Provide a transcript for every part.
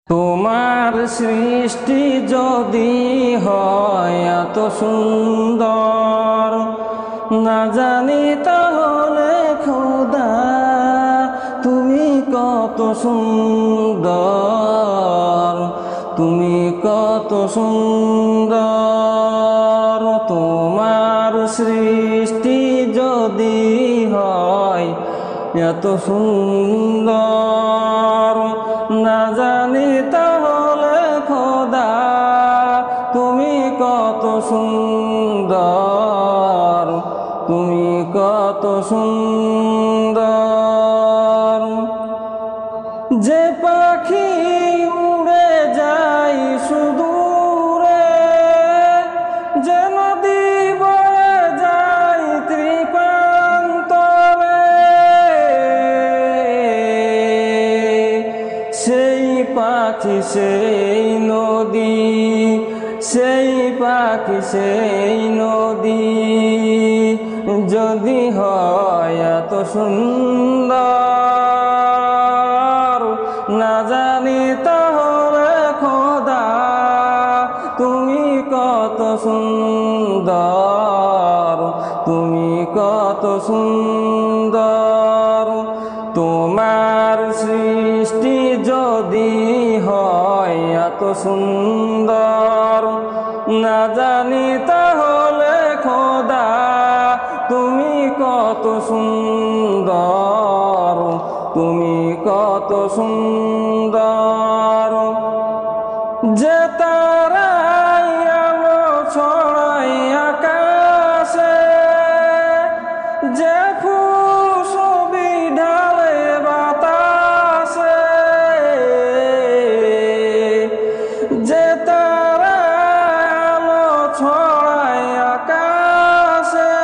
তোমার সৃষ্টি যদি হয় এত সুন্দর, না জানি তাহলে খোদা তুমি কত সুন্দর, তুমি কত সুন্দর। তোমার সৃষ্টি যদি হয় এত সুন্দর, না জানি তাহলে খোদা তুমি কত সুন্দর, তুমি কত সুন্দর। যে পাখি উড়ে যায় সুদূরে, যে নদী বয়ে যায় ত্রিপ্রান্তরে, সেই পাখি সেই নদী, সেই পাখি সেই নদী যদি হয় এত সুন্দর, না জানি তাহলে খোদা তুমি কত সুন্দর, তুমি কত সুন্দর। তোমার সৃষ্টি যদি হয় এত সুন্দর, না জানি তাহলে খোদা তুমি কত সুন্দর, তুমি কত সুন্দর। যে তারাই আলো ছড়ায় আকাশে, যে ফুল ছবি ঢালে বাতাসে, যে তারাই আলো ছড়ায় আকাশে,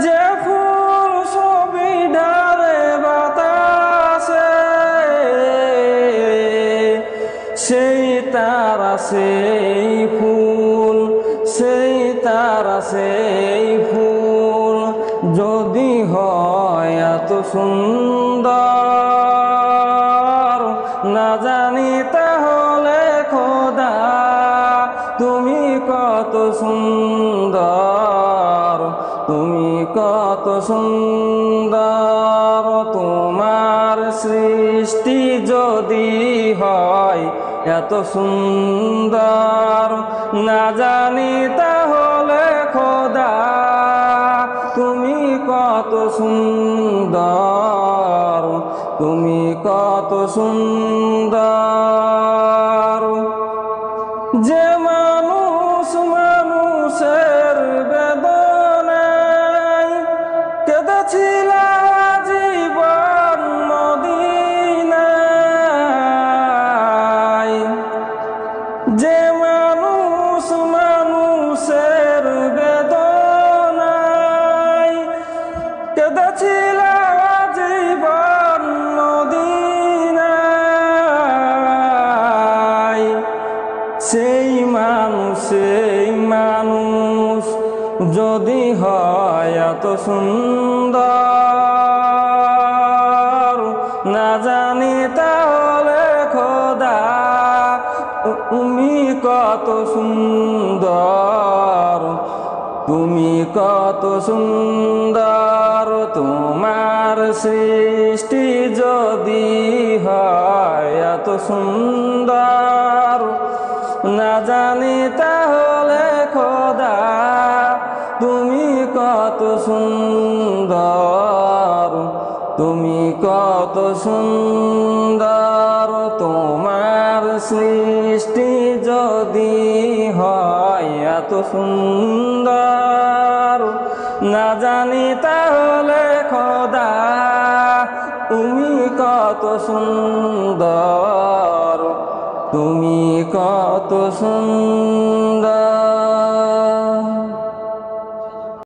যে ফুল ছবি ঢালে বাতাসে, সেই তারা সেই ফুল, সেই তারা সেই ফুল যদি হয় এত সুন্দর, না জানি তাহলে খোদা তুমি কত সুন্দর, তুমি কত সুন্দর। তোমার সৃষ্টি যদি হয় এত সুন্দর, না জানি তাহলে খোদা তুমি কত সুন্দর, তুমি কত সুন্দর। যে মানুষ মানুষের বেদনায় কেঁদেছিল জীবন মদিনায়, যে মানুষ মানুষের বেদনায় কেঁদেছিল জীবন মদিনায়, সেই মানুষ যদি হয় এত সুন্দর, না জানি তাহলে খোদা তুমি কত সুন্দর, তুমি কত সুন্দর। তোমার সৃষ্টি যদি হয় এত সুন্দর, না জানি তাহলে খোদা তুমি কত সুন্দর, তুমি কত সুন্দর। তোমার সৃষ্টি যদি হয় এত সুন্দর, না জানি তাহলে খোদা তুমি কত সুন্দর, তুমি কত সুন্দর।